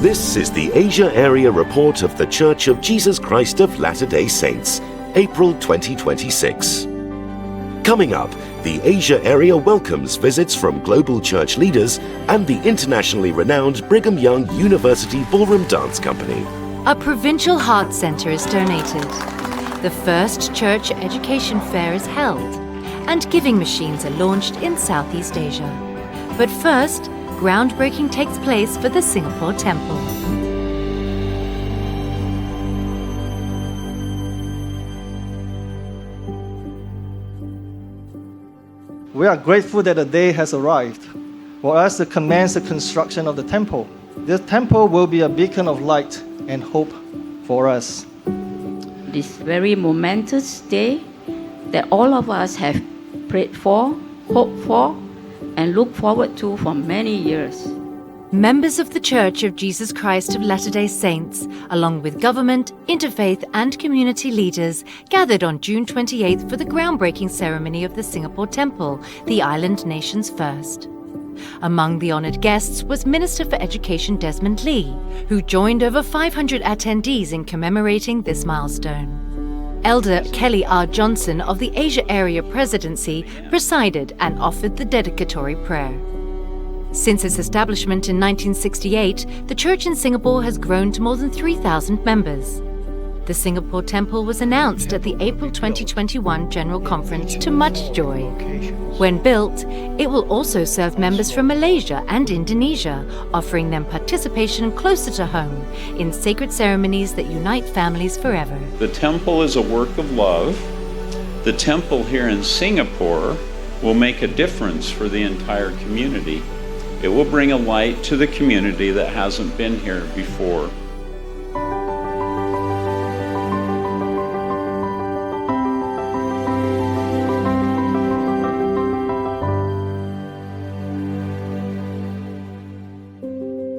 This is the Asia Area Report of The Church of Jesus Christ of Latter-day Saints, April 2026. Coming up, the Asia Area welcomes visits from global church leaders and the internationally renowned Brigham Young University Ballroom Dance Company. A provincial heart centre is donated. The first church education fair is held, and giving machines are launched in Southeast Asia. But first, groundbreaking takes place for the Singapore Temple. We are grateful that the day has arrived for us to commence the construction of the temple. This temple will be a beacon of light and hope for us. This very momentous day that all of us have prayed for, hoped for, and looked forward to for many years. Members of the Church of Jesus Christ of Latter-day Saints, along with government, interfaith and community leaders, gathered on June 28th for the groundbreaking ceremony of the Singapore Temple, the island nation's first. Among the honoured guests was Minister for Education Desmond Lee, who joined over 500 attendees in commemorating this milestone. Elder Kelly R. Johnson of the Asia Area Presidency presided and offered the dedicatory prayer. Since its establishment in 1968, the church in Singapore has grown to more than 3,000 members. The Singapore Temple was announced at the April 2021 General Conference to much joy. When built, it will also serve members from Malaysia and Indonesia, offering them participation closer to home in sacred ceremonies that unite families forever. The temple is a work of love. The temple here in Singapore will make a difference for the entire community. It will bring a light to the community that hasn't been here before.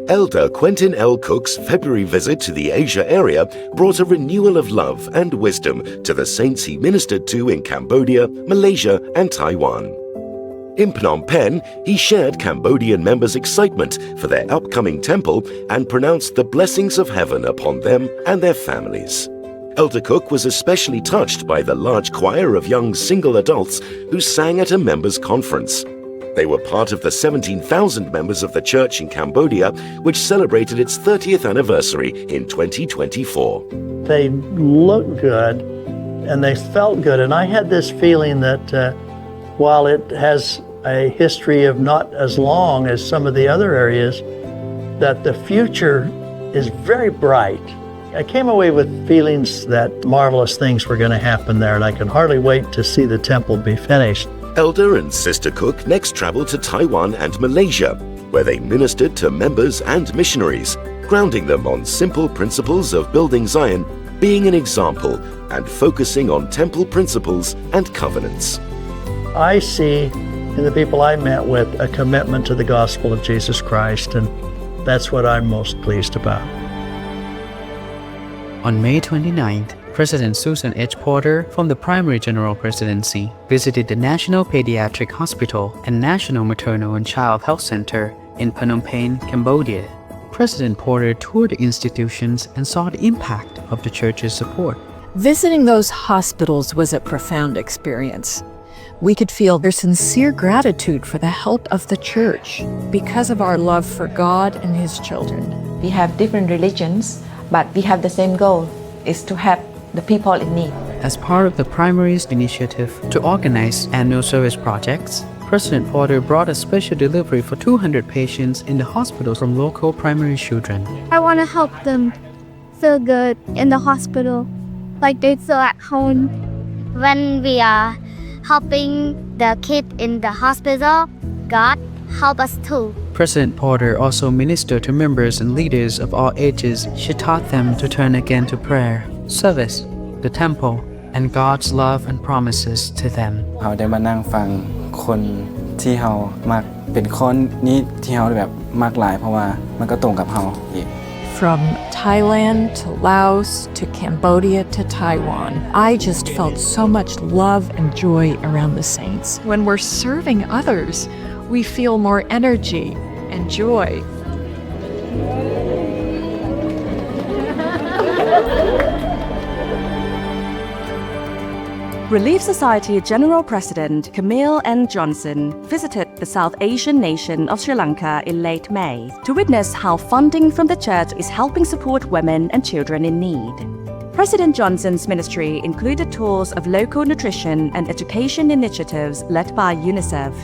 Elder Quentin L. Cook's February visit to the Asia area brought a renewal of love and wisdom to the saints he ministered to in Cambodia, Malaysia and Taiwan. In Phnom Penh, he shared Cambodian members' excitement for their upcoming temple and pronounced the blessings of heaven upon them and their families. Elder Cook was especially touched by the large choir of young single adults who sang at a members' conference. They were part of the 17,000 members of the church in Cambodia, which celebrated its 30th anniversary in 2024. They looked good and they felt good. And I had this feeling that while it has a history of not as long as some of the other areas, that the future is very bright. I came away with feelings that marvelous things were going to happen there, and I can hardly wait to see the temple be finished. Elder and Sister Cook next traveled to Taiwan and Malaysia, where they ministered to members and missionaries, grounding them on simple principles of building Zion, being an example, and focusing on temple principles and covenants. I see in the people I met with a commitment to the gospel of Jesus Christ, and that's what I'm most pleased about. On May 29th, President Susan H. Porter from the Primary General Presidency visited the National Pediatric Hospital and National Maternal and Child Health Center in Phnom Penh, Cambodia. President Porter toured the institutions and saw the impact of the church's support. Visiting those hospitals was a profound experience. We could feel their sincere gratitude for the help of the church because of our love for God and His children. We have different religions, but we have the same goal, is to help the people in need. As part of the Primary's initiative to organize annual service projects, President Porter brought a special delivery for 200 patients in the hospital from local primary children. I want to help them feel good in the hospital, like they feel at home. When we are helping the kid in the hospital, God help us too. President Porter also ministered to members and leaders of all ages. She taught them to turn again to prayer, service, the temple, and God's love and promises to them. เราได้มานั่งฟังคนที่เรามักเป็นคนนี้ที่เราแบบมักหลายเพราะว่ามันก็ตรงกับเราอีก From Thailand to Laos to Cambodia to Taiwan, I just felt so much love and joy around the saints. When we're serving others, we feel more energy and joy. Relief Society General President Camille N. Johnson visited the South Asian nation of Sri Lanka in late May to witness how funding from the church is helping support women and children in need. President Johnson's ministry included tours of local nutrition and education initiatives led by UNICEF.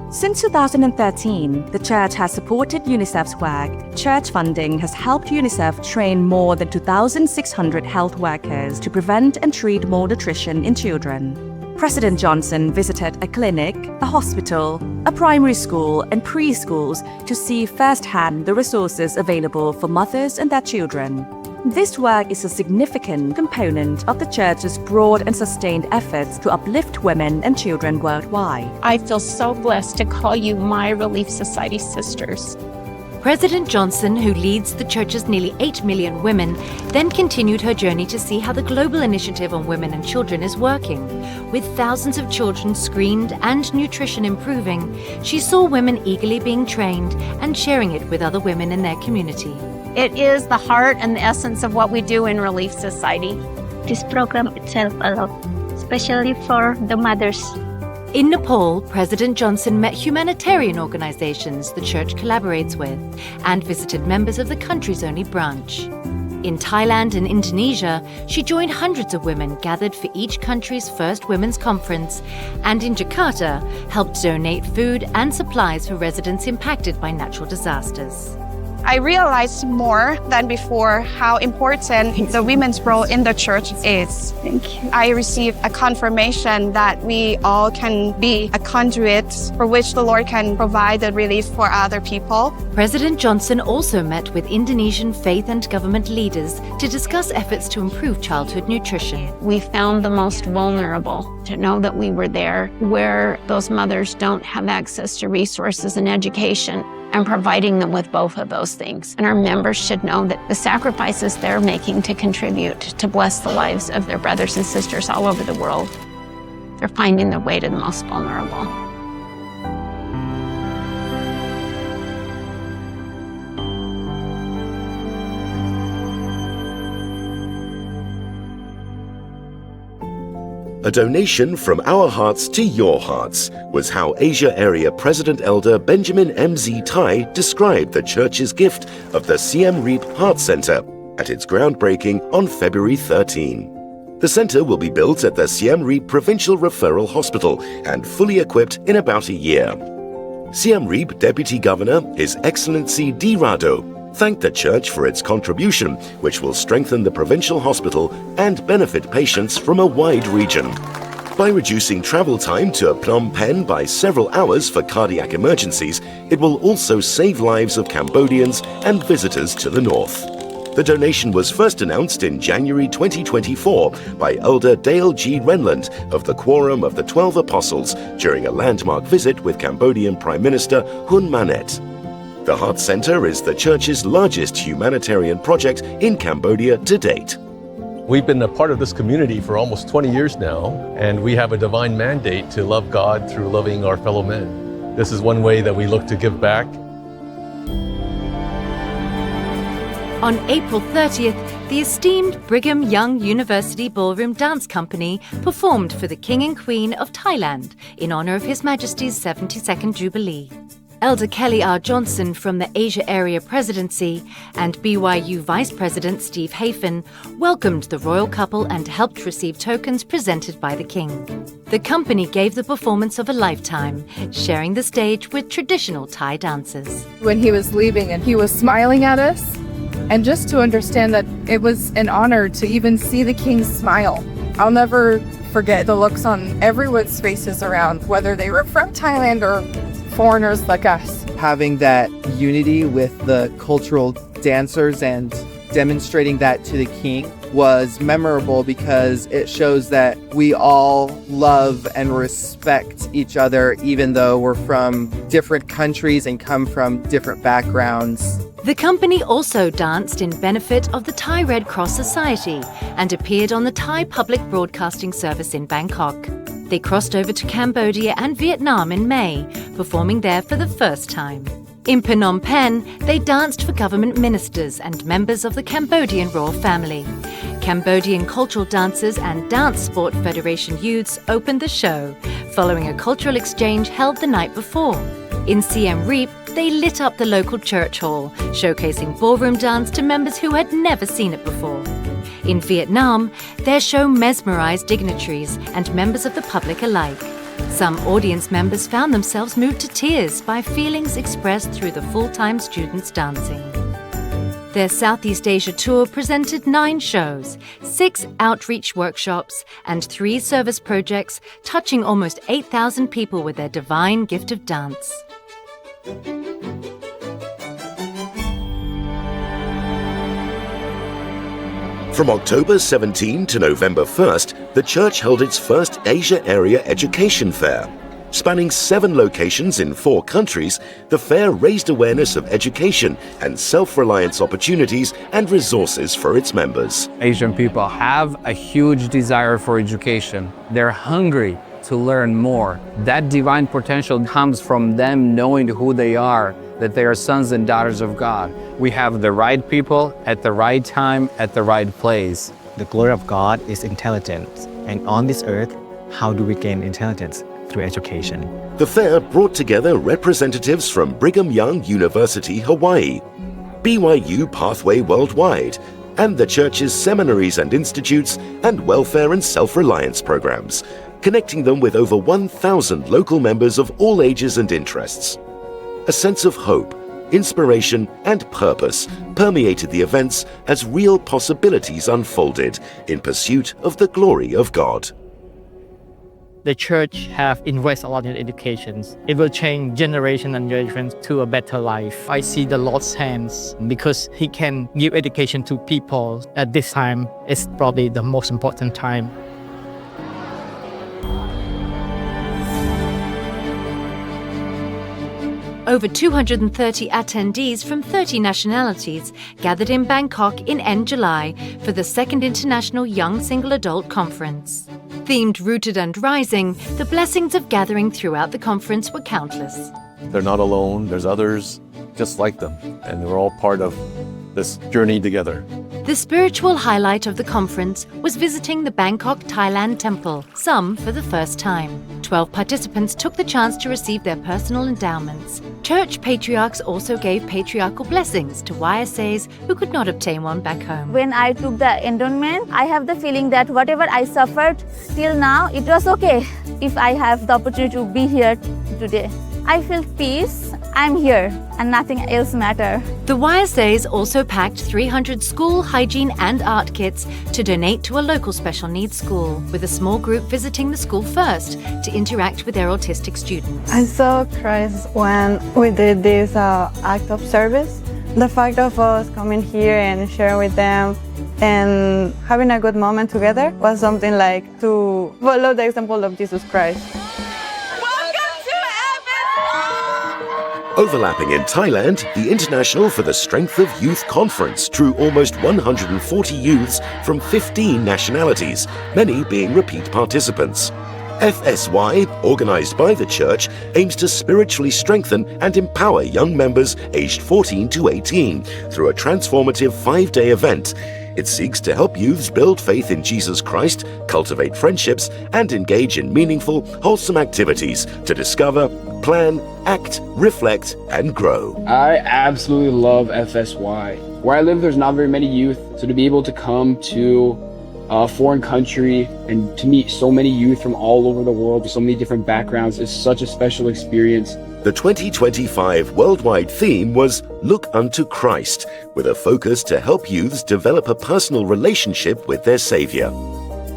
Since 2013, the church has supported UNICEF's work. Church funding has helped UNICEF train more than 2,600 health workers to prevent and treat malnutrition in children. President Johnson visited a clinic, a hospital, a primary school, and preschools to see firsthand the resources available for mothers and their children. This work is a significant component of the Church's broad and sustained efforts to uplift women and children worldwide. I feel so blessed to call you my Relief Society sisters. President Johnson, who leads the Church's nearly 8 million women, then continued her journey to see how the global initiative on women and children is working. With thousands of children screened and nutrition improving, she saw women eagerly being trained and sharing it with other women in their community. It is the heart and the essence of what we do in Relief Society. This program itself a lot, especially for the mothers. In Nepal, President Johnson met humanitarian organizations the church collaborates with and visited members of the country's only branch. In Thailand and Indonesia, she joined hundreds of women gathered for each country's first women's conference, and in Jakarta, helped donate food and supplies for residents impacted by natural disasters. I realized more than before how important the women's role in the church is. Thank you. I received a confirmation that we all can be a conduit for which the Lord can provide the relief for other people. President Johnson also met with Indonesian faith and government leaders to discuss efforts to improve childhood nutrition. We found the most vulnerable to know that we were there where those mothers don't have access to resources and education, and providing them with both of those things. And our members should know that the sacrifices they're making to contribute to bless the lives of their brothers and sisters all over the world, they're finding their way to the most vulnerable. A donation from our hearts to your hearts was how Asia Area President Elder Benjamin M.Z. Tai described the church's gift of the Siem Reap Heart Center at its groundbreaking on February 13. The center will be built at the Siem Reap Provincial Referral Hospital and fully equipped in about a year. Siem Reap Deputy Governor, His Excellency D. Rado, thanked the church for its contribution, which will strengthen the provincial hospital and benefit patients from a wide region. By reducing travel time to Phnom Penh by several hours for cardiac emergencies, it will also save lives of Cambodians and visitors to the north. The donation was first announced in January 2024 by Elder Dale G. Renland of the Quorum of the 12 Apostles during a landmark visit with Cambodian Prime Minister Hun Manet. The Heart Center is the church's largest humanitarian project in Cambodia to date. We've been a part of this community for almost 20 years now, and we have a divine mandate to love God through loving our fellow men. This is one way that we look to give back. On April 30th, the esteemed Brigham Young University Ballroom Dance Company performed for the King and Queen of Thailand in honor of His Majesty's 72nd Jubilee. Elder Kelly R. Johnson from the Asia Area Presidency and BYU Vice President Steve Hafen welcomed the royal couple and helped receive tokens presented by the King. The company gave the performance of a lifetime, sharing the stage with traditional Thai dancers. When he was leaving and he was smiling at us, and just to understand that it was an honor to even see the King smile. I'll never forget the looks on everyone's faces around, whether they were from Thailand or foreigners like us. Having that unity with the cultural dancers and demonstrating that to the King was memorable because it shows that we all love and respect each other even though we're from different countries and come from different backgrounds. The company also danced in benefit of the Thai Red Cross Society and appeared on the Thai Public Broadcasting Service in Bangkok. They crossed over to Cambodia and Vietnam in May, performing there for the first time. In Phnom Penh, they danced for government ministers and members of the Cambodian royal family. Cambodian cultural dancers and Dance Sport Federation youths opened the show, following a cultural exchange held the night before. In Siem Reap, they lit up the local church hall, showcasing ballroom dance to members who had never seen it before. In Vietnam, their show mesmerized dignitaries and members of the public alike. Some audience members found themselves moved to tears by feelings expressed through the full-time students dancing. Their Southeast Asia tour presented 9 shows, 6 outreach workshops, and 3 service projects, touching almost 8,000 people with their divine gift of dance. From October 17 to November 1st, the church held its first Asia Area Education Fair. Spanning 7 locations in 4 countries, the fair raised awareness of education and self-reliance opportunities and resources for its members. Asian people have a huge desire for education. They're hungry to learn more. That divine potential comes from them knowing who they are, that they are sons and daughters of God. We have the right people at the right time, at the right place. The glory of God is intelligence, and on this earth, how do we gain intelligence? Through education. The fair brought together representatives from Brigham Young University, Hawaii, BYU Pathway Worldwide, and the church's seminaries and institutes and welfare and self-reliance programs, connecting them with over 1,000 local members of all ages and interests. A sense of hope, inspiration, and purpose permeated the events as real possibilities unfolded in pursuit of the glory of God. The church have invested a lot in education. It will change generation and generations to a better life. I see the Lord's hands because He can give education to people. At this time, it's probably the most important time. Over 230 attendees from 30 nationalities gathered in Bangkok in end July for the 2nd International Young Single Adult Conference. Themed Rooted and Rising, the blessings of gathering throughout the conference were countless. They're not alone, there's others just like them, and we're all part of this journey together. The spiritual highlight of the conference was visiting the Bangkok Thailand temple, some for the first time. 12 participants took the chance to receive their personal endowments. Church patriarchs also gave patriarchal blessings to YSAs who could not obtain one back home. When I took the endowment, I have the feeling that whatever I suffered till now, it was okay if I have the opportunity to be here today. I feel peace. I'm here and nothing else matters. The YSAs also packed 300 school hygiene and art kits to donate to a local special needs school, with a small group visiting the school first to interact with their autistic students. I saw Christ when we did this act of service. The fact of us coming here and sharing with them and having a good moment together was something like to follow the example of Jesus Christ. Overlapping in Thailand, the International for the Strength of Youth Conference drew almost 140 youths from 15 nationalities, many being repeat participants. FSY, organized by the church, aims to spiritually strengthen and empower young members aged 14 to 18 through a transformative 5-day event. It seeks to help youths build faith in Jesus Christ, cultivate friendships, and engage in meaningful, wholesome activities to discover, plan, act, reflect, and grow. I absolutely love FSY. Where I live, there's not very many youth, so to be able to come to a foreign country and to meet so many youth from all over the world with so many different backgrounds is such a special experience. The 2025 worldwide theme was Look Unto Christ, with a focus to help youths develop a personal relationship with their Savior.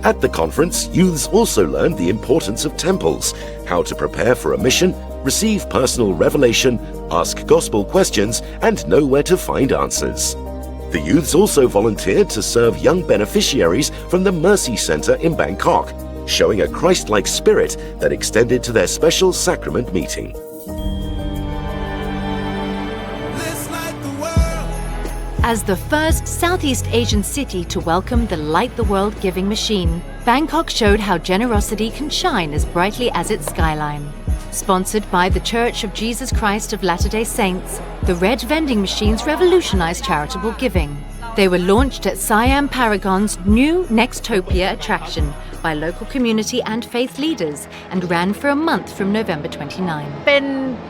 At the conference, youths also learned the importance of temples, how to prepare for a mission, receive personal revelation, ask gospel questions, and know where to find answers. The youths also volunteered to serve young beneficiaries from the Mercy Center in Bangkok, showing a Christ-like spirit that extended to their special sacrament meeting. As the first Southeast Asian city to welcome the Light the World giving machine, Bangkok showed how generosity can shine as brightly as its skyline. Sponsored by the Church of Jesus Christ of Latter-day Saints, the red vending machines revolutionized charitable giving. They were launched at Siam Paragon's new Nextopia attraction by local community and faith leaders and ran for a month from November 29. เป็น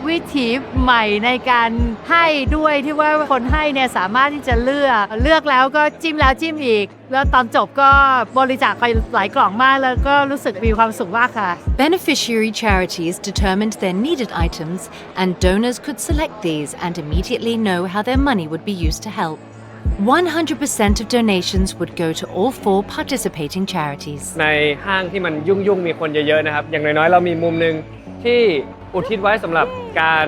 วิถีใหม่ในการให้ด้วยที่ว่าคนให้เนี่ยสามารถที่จะเลือกแล้วก็จิ้มแล้วจิ้มอีกแล้วตอนจบก็บริจาคไปหลายกล่องมากแล้วก็รู้สึกมีความสุขมากค่ะ Beneficiary charities determined their needed items and donors could select these and immediately know how their money would be used to help. 100% of donations would go to all 4 participating charities. ในห้างที่มันยุ่งมีคนเยอะๆนะครับอย่างน้อยๆเรามีมุมนึงที่อุทิศไว้สำหรับการ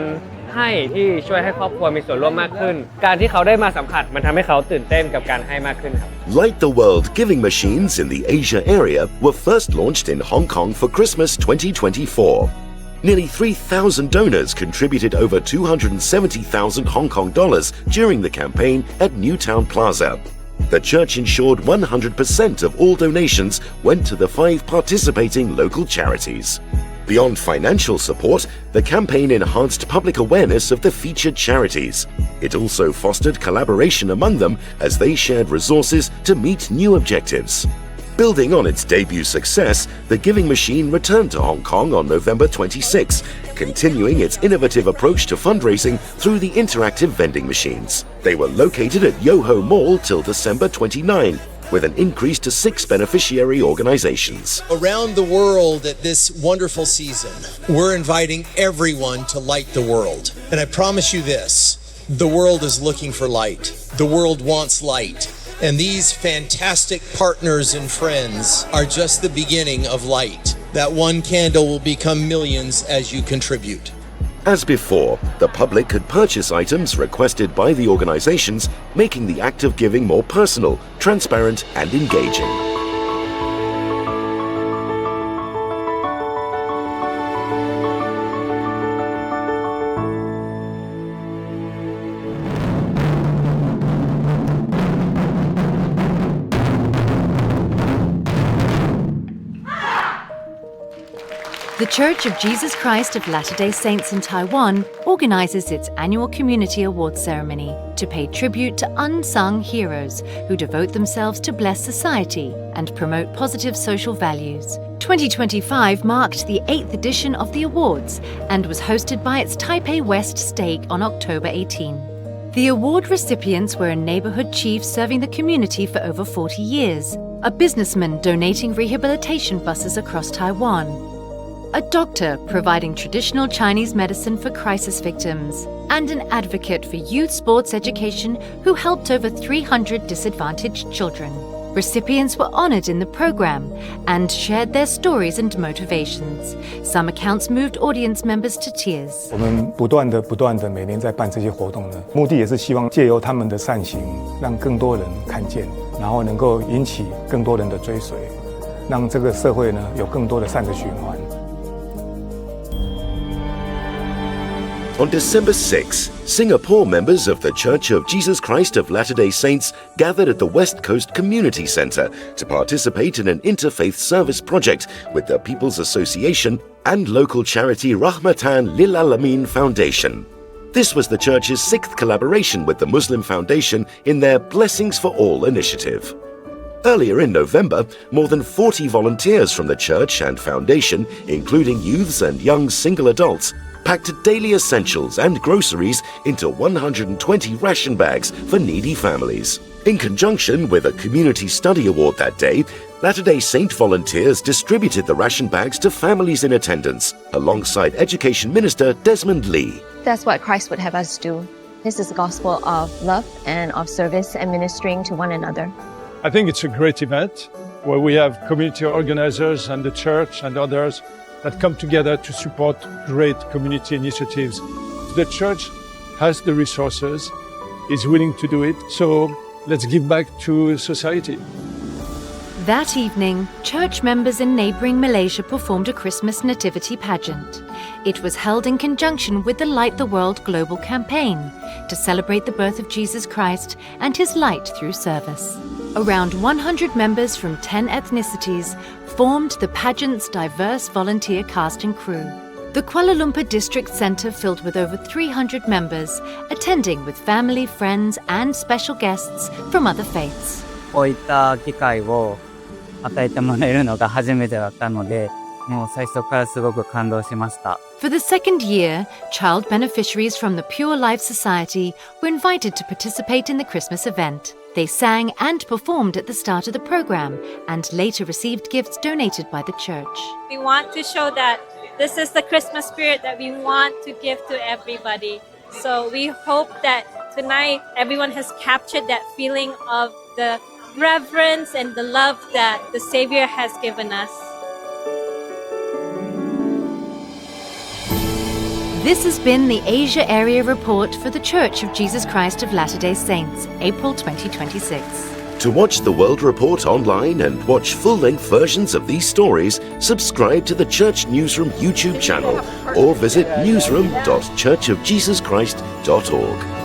ให้ที่ช่วยให้ครอบครัวมีส่วนร่วมมากขึ้นการที่เขาได้มาสัมผัสมันทำให้เขาตื่นเต้นกับการให้มากขึ้นครับ Light the World giving machines in the Asia area were first launched in Hong Kong for Christmas 2024. Nearly 3,000 donors contributed over 270,000 Hong Kong dollars during the campaign at Newtown Plaza. The church ensured 100% of all donations went to the 5 participating local charities. Beyond financial support, the campaign enhanced public awareness of the featured charities. It also fostered collaboration among them as they shared resources to meet new objectives. Building on its debut success, the Giving Machine returned to Hong Kong on November 26, continuing its innovative approach to fundraising through the interactive vending machines. They were located at Yoho Mall till December 29, with an increase to 6 beneficiary organizations. Around the world at this wonderful season, we're inviting everyone to light the world. And I promise you this, the world is looking for light. The world wants light. And these fantastic partners and friends are just the beginning of light. That one candle will become millions as you contribute. As before, the public could purchase items requested by the organizations, making the act of giving more personal, transparent, and engaging. The Church of Jesus Christ of Latter-day Saints in Taiwan organizes its annual Community Awards ceremony to pay tribute to unsung heroes who devote themselves to bless society and promote positive social values. 2025 marked the 8th edition of the awards and was hosted by its Taipei West stake on October 18. The award recipients were a neighborhood chief serving the community for over 40 years, a businessman donating rehabilitation buses across Taiwan, a doctor providing traditional Chinese medicine for crisis victims, and an advocate for youth sports education who helped over 300 disadvantaged children. Recipients were honored in the program and shared their stories and motivations. Some accounts moved audience members to tears. 我们不断的每年在办这些活动呢，目的也是希望借由他们的善行，让更多人看见，然后能够引起更多人的追随，让这个社会呢有更多的善的循环。 On December 6, Singapore members of the Church of Jesus Christ of Latter-day Saints gathered at the West Coast Community Centre to participate in an interfaith service project with the People's Association and local charity Rahmatan Lil Alamin Foundation. This was the church's 6th collaboration with the Muslim Foundation in their Blessings for All initiative. Earlier in November, more than 40 volunteers from the church and foundation, including youths and young single adults, packed daily essentials and groceries into 120 ration bags for needy families. In conjunction with a community study award that day, Latter-day Saint volunteers distributed the ration bags to families in attendance, alongside Education Minister Desmond Lee. That's what Christ would have us do. This is the gospel of love and of service and ministering to one another. I think it's a great event where we have community organizers and the church and others that come together to support great community initiatives. The church has the resources, is willing to do it, so let's give back to society. That evening, church members in neighbouring Malaysia performed a Christmas nativity pageant. It was held in conjunction with the Light the World global campaign to celebrate the birth of Jesus Christ and his light through service. Around 100 members from 10 ethnicities formed the pageant's diverse volunteer cast and crew. The Kuala Lumpur District Centre filled with over 300 members, attending with family, friends and special guests from other faiths. こういった機会を与えてもらえるのが初めてだったので、もう最初からすごく感動しました。For the second year, child beneficiaries from the Pure Life Society were invited to participate in the Christmas event. They sang and performed at the start of the program and later received gifts donated by the church. We want to show that this is the Christmas spirit that we want to give to everybody. So we hope that tonight everyone has captured that feeling of the reverence and the love that the Savior has given us. This has been the Asia Area Report for the Church of Jesus Christ of Latter-day Saints, April 2026. To watch the World Report online and watch full-length versions of these stories, subscribe to the Church Newsroom YouTube channel or visit newsroom.churchofjesuschrist.org.